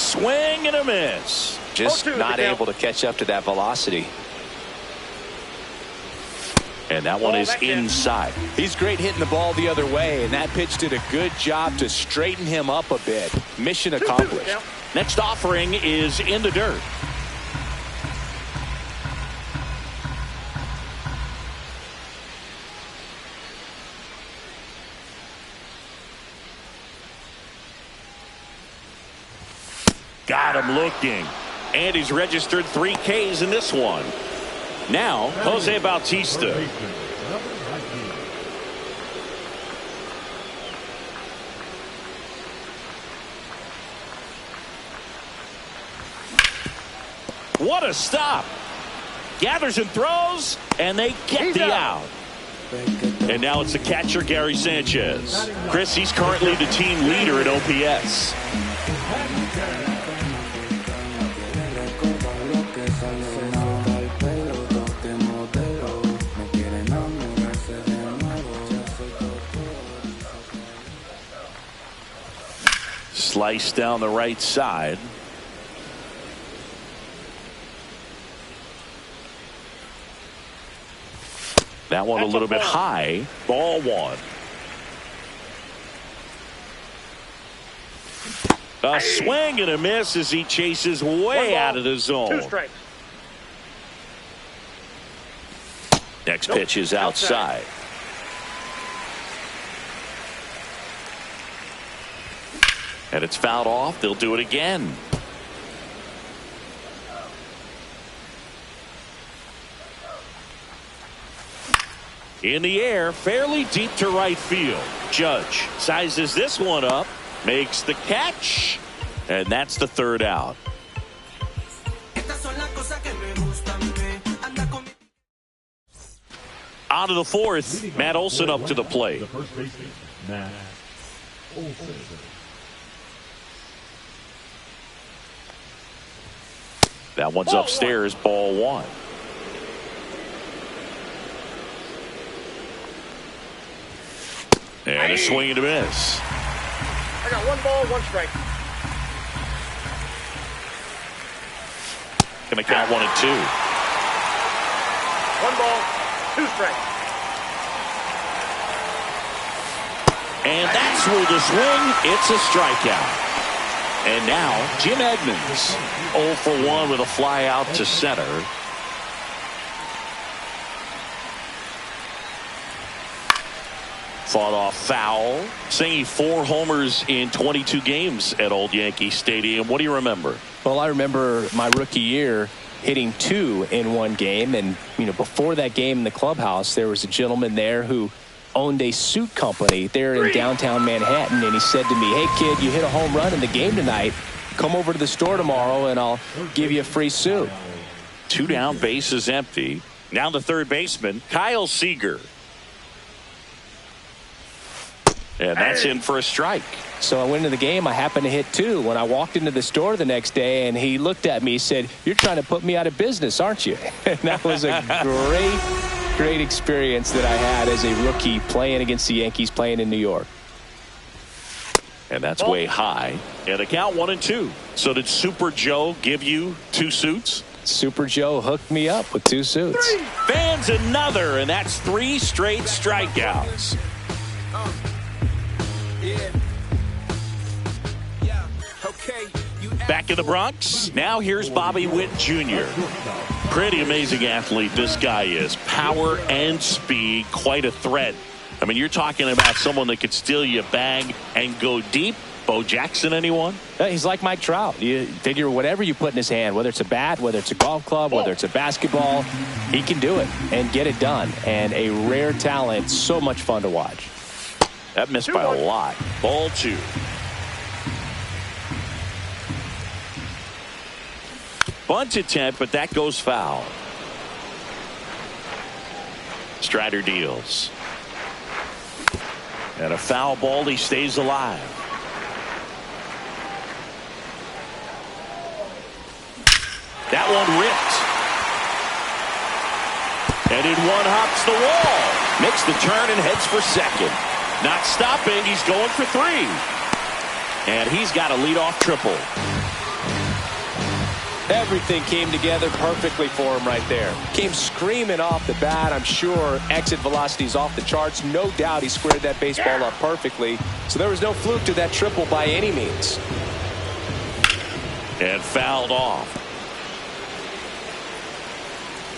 swing and a miss. Just not able to catch up to that velocity. And that one is inside. He's great hitting the ball the other way, and that pitch did a good job to straighten him up a bit. Mission accomplished. Next offering is in the dirt. Got him looking. And he's registered 3 Ks in this one. Now, Jose Bautista. What a stop. Gathers and throws, and they get the out. And now it's the catcher, Gary Sanchez. Chris, he's currently the team leader at OPS. Slice down the right side. That one a little bit high. Ball 1. A swing and a miss as he chases way out of the zone. 2 strikes. Next pitch is outside. And it's fouled off. They'll do it again. In the air, fairly deep to right field. Judge sizes this one up, makes the catch, and that's the 3rd out. On to the 4th, Matt Olson up to the plate. The first baseman, Matt Olson. That one's upstairs, ball 1. And a swing and a miss. I got 1 ball, 1 strike. Gonna count 1 and 2. 1 ball, 2 strikes. And that's with the swing. It's a strikeout. And now Jim Edmonds 0 for 1 with a fly out to center. Fought off foul. Singing 4 homers in 22 games at Old Yankee Stadium. What do you remember? Well, I remember my rookie year hitting 2 in 1 game. And, before that game in the clubhouse, there was a gentleman there who owned a suit company there in downtown Manhattan. And he said to me, "Hey, kid, you hit a home run in the game tonight. Come over to the store tomorrow and I'll give you a free suit." 2 down, bases empty. Now the third baseman, Kyle Seager. And that's in for a strike. So I went into the game. I happened to hit 2. When I walked into the store the next day, and he looked at me, he said, "You're trying to put me out of business, aren't you?" And that was a great experience that I had as a rookie playing against the Yankees, playing in New York. And that's way high. And a count 1 and 2. So did Super Joe give you 2 suits? Super Joe hooked me up with 2 suits. Fans another, and that's 3 straight strikeouts. Back in the Bronx, now here's Bobby Witt Jr. Pretty amazing athlete this guy is. Power and speed, quite a threat. I mean, you're talking about someone that could steal you a bag and go deep. Bo Jackson, anyone? He's like Mike Trout. You figure whatever you put in his hand, whether it's a bat, whether it's a golf club, whether it's a basketball, he can do it and get it done. And a rare talent, so much fun to watch. That missed by a lot. Ball 2. Bunt attempt, but that goes foul. Strider deals. And a foul ball, he stays alive. That one ripped. And in one hops the wall. Makes the turn and heads for second. Not stopping, he's going for 3. And he's got a leadoff triple. Everything came together perfectly for him right there. Came screaming off the bat. I'm sure exit velocity's off the charts. No doubt he squared that baseball up perfectly. So there was no fluke to that triple by any means. And fouled off.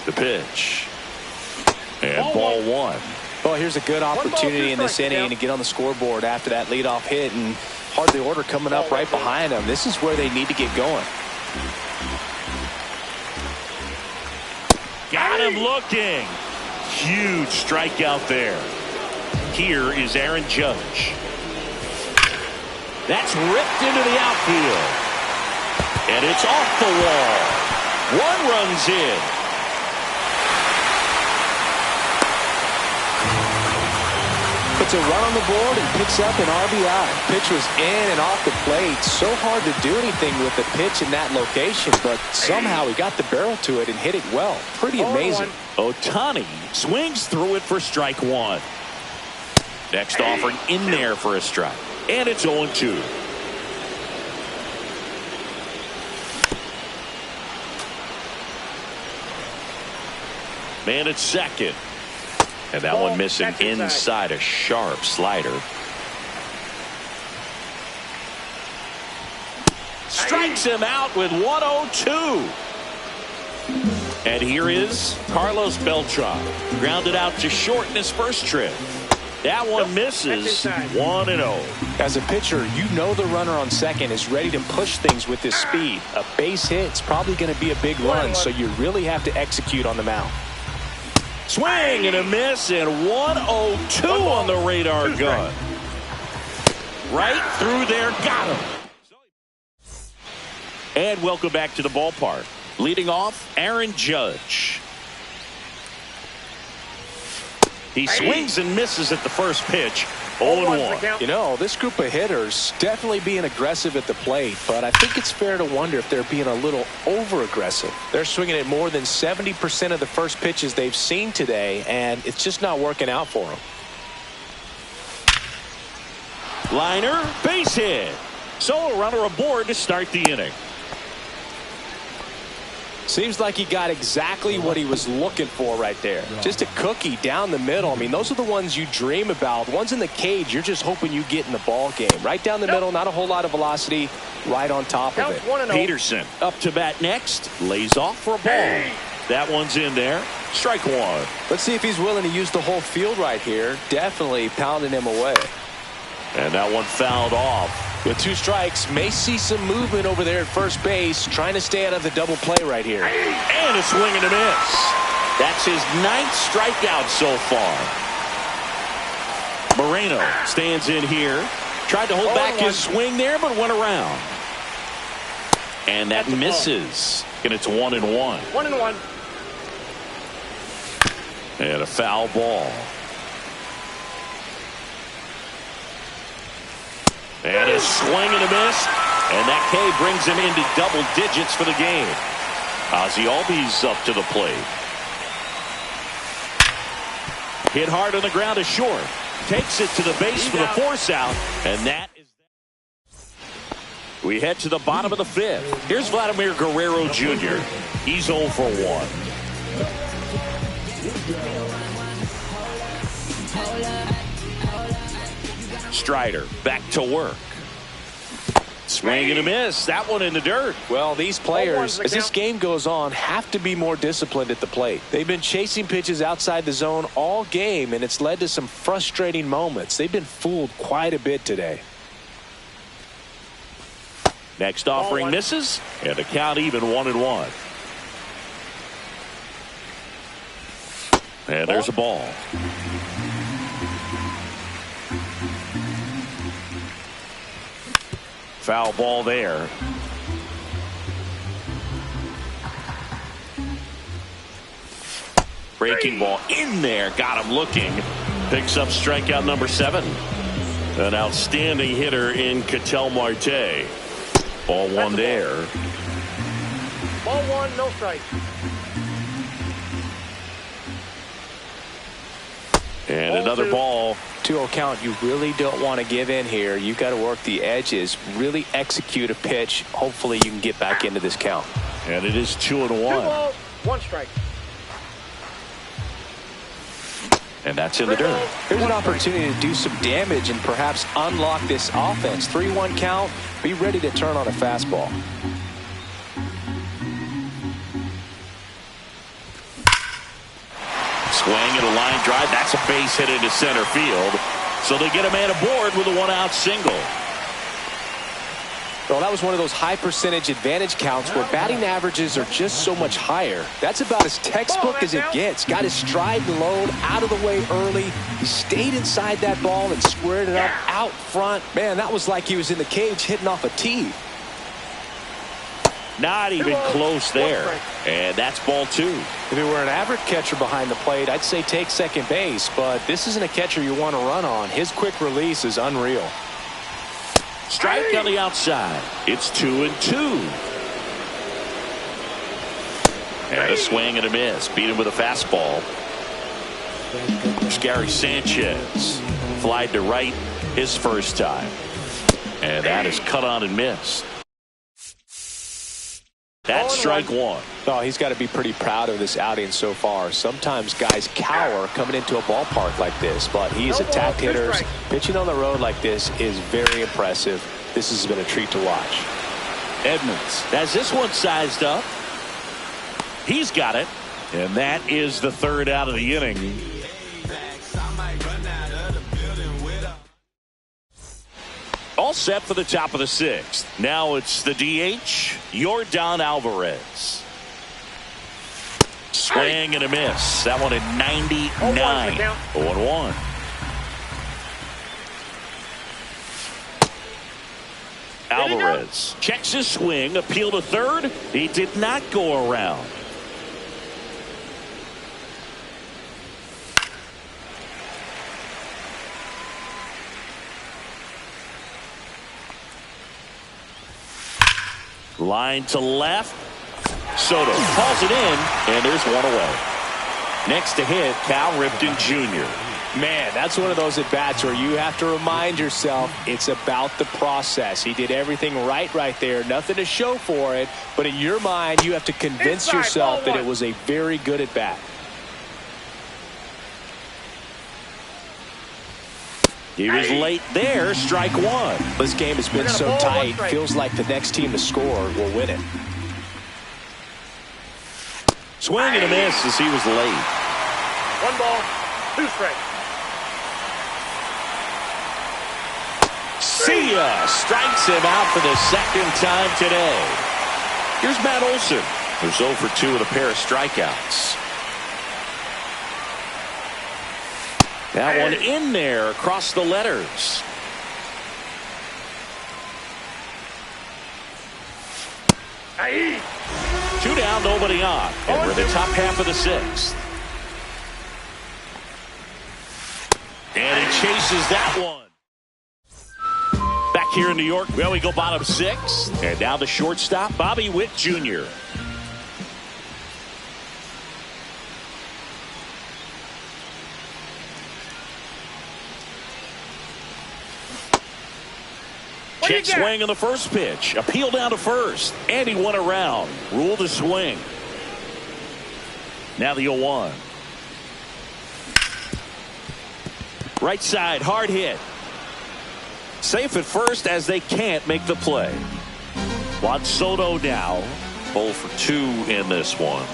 The pitch. And ball one. Well, here's a good opportunity in this inning to get on the scoreboard after that leadoff hit, and hardly order coming up right behind them. This is where they need to get going. Got him looking. Huge strikeout there. Here is Aaron Judge. That's ripped into the outfield. And it's off the wall. One run's in. Puts a run on the board and picks up an RBI. Pitch was in and off the plate. So hard to do anything with the pitch in that location, but somehow he got the barrel to it and hit it well. Pretty amazing. Ohtani swings through it for strike one. Next offering in there for a strike. And it's 0-2. Man at second. And that one missing inside, a sharp slider. Strikes him out with 1-0-2. And here is Carlos Beltran. Grounded out to short in his first trip. That one misses. 1-0. As a pitcher, you know the runner on second is ready to push things with his speed. A base hit is probably going to be a big run, so you really have to execute on the mound. Swing and a miss, and 1-0-2 on the radar gun. Right through there, got him. And welcome back to the ballpark. Leading off, Aaron Judge. He swings and misses at the first pitch. 0-1. You know, this group of hitters definitely being aggressive at the plate, but I think it's fair to wonder if they're being a little over-aggressive. They're swinging at more than 70% of the first pitches they've seen today, and it's just not working out for them. Liner, base hit. So a runner aboard to start the inning. Seems like he got exactly what he was looking for right there. Just a cookie down the middle. I mean, those are the ones you dream about. The ones in the cage, you're just hoping you get in the ball game. Right down the middle, not a whole lot of velocity, right on top of it. Peterson up to bat next. Lays off for a ball. That one's in there. Strike one. Let's see if he's willing to use the whole field right here. Definitely pounding him away. And that one fouled off. With two strikes, may see some movement over there at first base, trying to stay out of the double play right here. And a swing and a miss. That's his 9th strikeout so far. Moreno stands in here. Tried to hold back his swing there, but went around. And that misses. And it's 1-1. 1-1. And a foul ball. And a swing and a miss. And that K brings him into double digits for the game. Ozzie Albies up to the plate. Hit hard on the ground to short. Takes it to the base for the force out. And that is... We head to the bottom of the 5th. Here's Vladimir Guerrero Jr. He's 0 for 1. Strider back to work. Swing and a miss. That one in the dirt. Well, these players, as this game goes on, have to be more disciplined at the plate. They've been chasing pitches outside the zone all game, and it's led to some frustrating moments. They've been fooled quite a bit today. Next offering misses, and the count even 1-1. And there's a ball. Foul ball there. Breaking ball in there. Got him looking. Picks up strikeout number 7. An outstanding hitter in Ketel Marte. Ball one there. Ball one, no strike. And another ball. 2-0 count. You really don't want to give in here. You've got to work the edges, really execute a pitch. Hopefully you can get back into this count. And it is 2-1. 2 balls, 1 strike. And that's in the dirt. Here's an opportunity to do some damage and perhaps unlock this offense. 3-1 count. Be ready to turn on a fastball. Swing and a line drive. That's a base hit into center field. So they get a man aboard with a 1-out single. Well, that was one of those high percentage advantage counts where batting averages are just so much higher. That's about as textbook as it gets. Got his stride and load out of the way early. He stayed inside that ball and squared it up out front. Man, that was like he was in the cage hitting off a tee. Not even close there. And that's ball 2. If it were an average catcher behind the plate, I'd say take second base. But this isn't a catcher you want to run on. His quick release is unreal. Strike on the outside. It's 2-2. And a swing and a miss. Beat him with a fastball. There's Gary Sanchez. Flied to right his first time. And that is cut on and missed. That's strike 1. Oh, he's got to be pretty proud of this outing so far. Sometimes guys cower coming into a ballpark like this, but he has attacked hitters. Pitching on the road like this is very impressive. This has been a treat to watch. Edmonds has this one sized up. He's got it. And that is the 3rd out of the inning. All set for the top of the 6th. Now it's the DH, Yordan Alvarez. Swing and a miss. That one at 99. 0-1. Alvarez checks his swing. Appeal to third. He did not go around. Line to left. Soto calls it in, and there's one away. Next to hit, Cal Ripken Jr. Man, that's one of those at-bats where you have to remind yourself it's about the process. He did everything right there. Nothing to show for it. But in your mind, you have to convince yourself that it was a very good at-bat. He was late there. Strike 1. This game has been so tight. Feels like the next team to score will win it. Swing and a miss as he was late. 1 ball, 2 strikes. See ya! Strikes him out for the 2nd time today. Here's Matt Olson, who's 0 for 2 with a pair of strikeouts. That one in there across the letters. Aye. 2 down, nobody on. And we're in the top half of the 6th. And he chases that one. Back here in New York, well, we go bottom 6. And now the shortstop, Bobby Witt Jr. Check swing on the first pitch. Appeal down to first. And he went around. Rule the swing. Now the 0-1. Right side, hard hit. Safe at first as they can't make the play. Juan Soto now 0 for 2 in this one.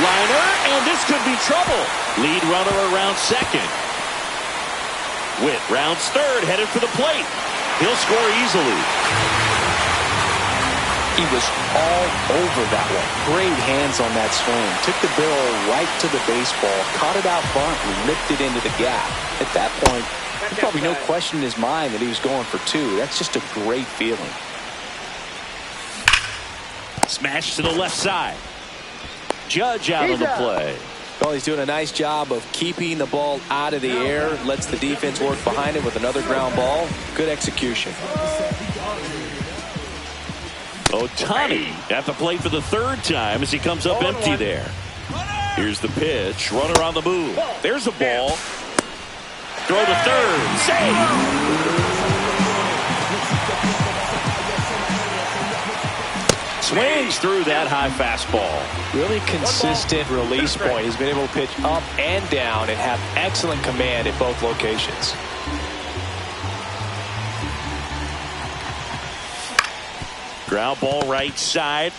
Liner, and this could be trouble. Lead runner around second. Witt rounds third, headed for the plate. He'll score easily. He was all over that one. Great hands on that swing. Took the barrel right to the baseball, caught it out front, and ripped it into the gap. At that point, there's probably no question in his mind that he was going for 2. That's just a great feeling. Smash to the left side. Judge out of the play. Well, he's doing a nice job of keeping the ball out of the air. Lets the defense work behind it with another ground ball. Good execution. Ohtani at the plate for the 3rd time as he comes up empty there. Here's the pitch. Runner on the move. There's a ball. Throw to third. Save. Swings through that high fastball. Really consistent release point. He's been able to pitch up and down and have excellent command at both locations. Ground ball right side.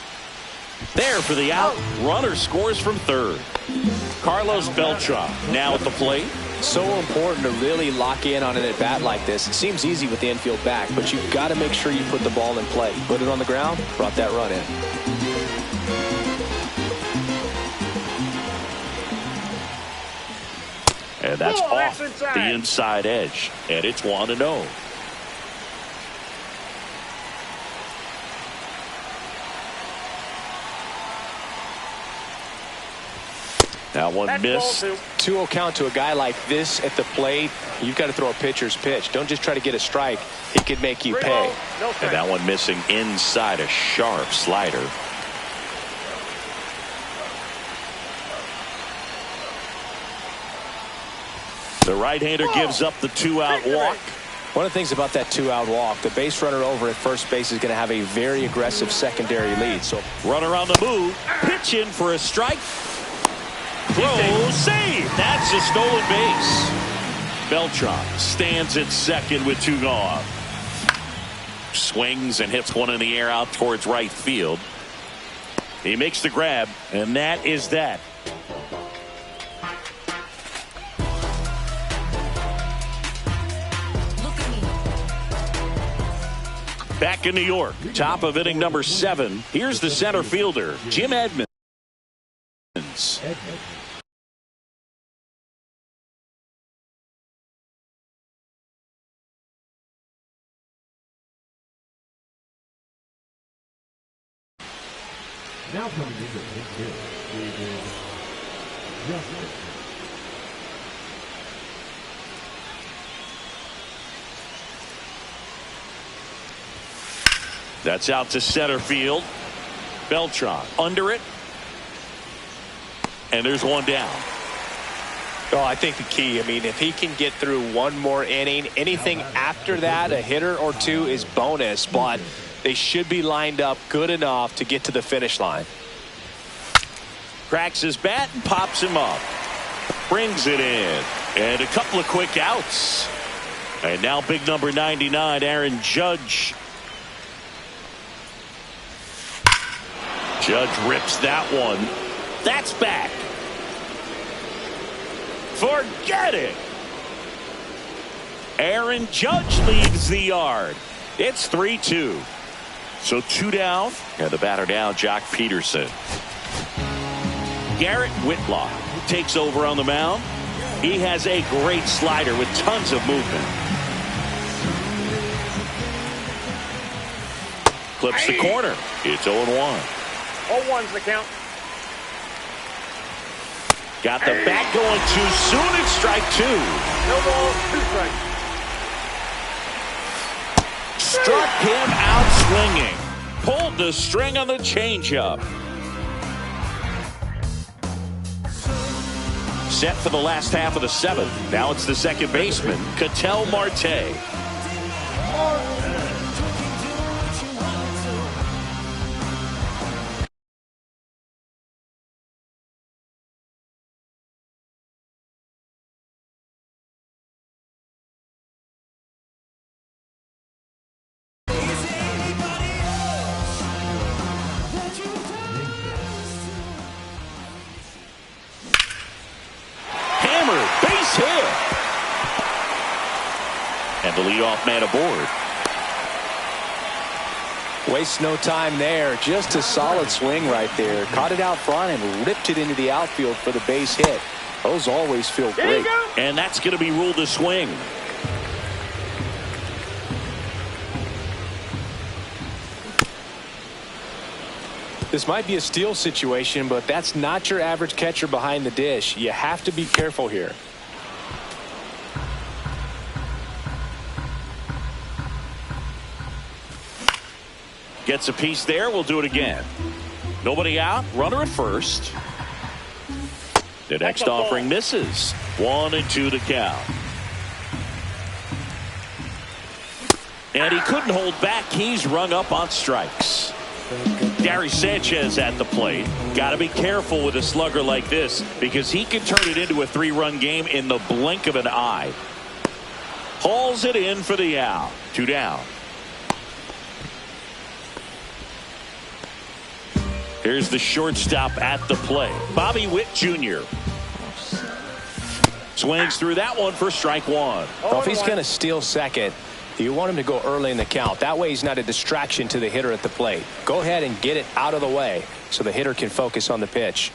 There for the out. Runner scores from third. Carlos Beltran now at the plate. So important to really lock in on an at-bat like this. It seems easy with the infield back, but you've got to make sure you put the ball in play. Put it on the ground, brought that run in. And that's off the inside edge. And it's 1-0. That one missed. 2-0 count to a guy like this at the plate. You've got to throw a pitcher's pitch. Don't just try to get a strike. He could make you pay. And that one missing inside, a sharp slider. The right-hander gives up the 2-out walk. One of the things about that 2-out walk, the base runner over at first base is going to have a very aggressive secondary lead. So runner on the move, pitch in for a strike. Throw, save. That's a stolen base. Beltran stands at second with 2 gone. Swings and hits one in the air out towards right field. He makes the grab, and that is that. Back in New York, top of inning number 7. Here's the center fielder, Jim Edmonds. Now coming into the field, David Justice. That's out to center field. Beltran under it. And there's one down. Oh, I think the key, if he can get through one more inning, anything after that, a hitter or two is bonus, but they should be lined up good enough to get to the finish line. Cracks his bat and pops him up. Brings it in. And a couple of quick outs. And now big number 99, Aaron Judge. Judge rips that one. That's back. Forget it. Aaron Judge leaves the yard. It's 3-2. So 2 down. And the batter now, Jock Peterson. Garrett Whitlock takes over on the mound. He has a great slider with tons of movement. Clips the corner. It's 0-1. 0-1's the count. Got the bat going too soon. It's strike 2. No ball, 2 strikes. Struck him out swinging. Pulled the string on the changeup. Set for the last half of the 7th. Now it's the second baseman, Ketel Marte. Base hit. And the leadoff man aboard. Waste no time there. Just a solid swing right there. Caught it out front and ripped it into the outfield for the base hit. Those always feel great. And that's going to be ruled a swing. This might be a steal situation, but that's not your average catcher behind the dish. You have to be careful here. Gets a piece there. We'll do it again. Nobody out. Runner at first. The next offering misses. 1-2 to count. And he couldn't hold back. He's rung up on strikes. Gary Sanchez at the plate. Got to be careful with a slugger like this because he can turn it into a 3-run game in the blink of an eye. Hauls it in for the out. 2 down. Here's the shortstop at the plate. Bobby Witt Jr. Swings through that one for strike 1. Well, if he's going to steal second, you want him to go early in the count. That way he's not a distraction to the hitter at the plate. Go ahead and get it out of the way so the hitter can focus on the pitch.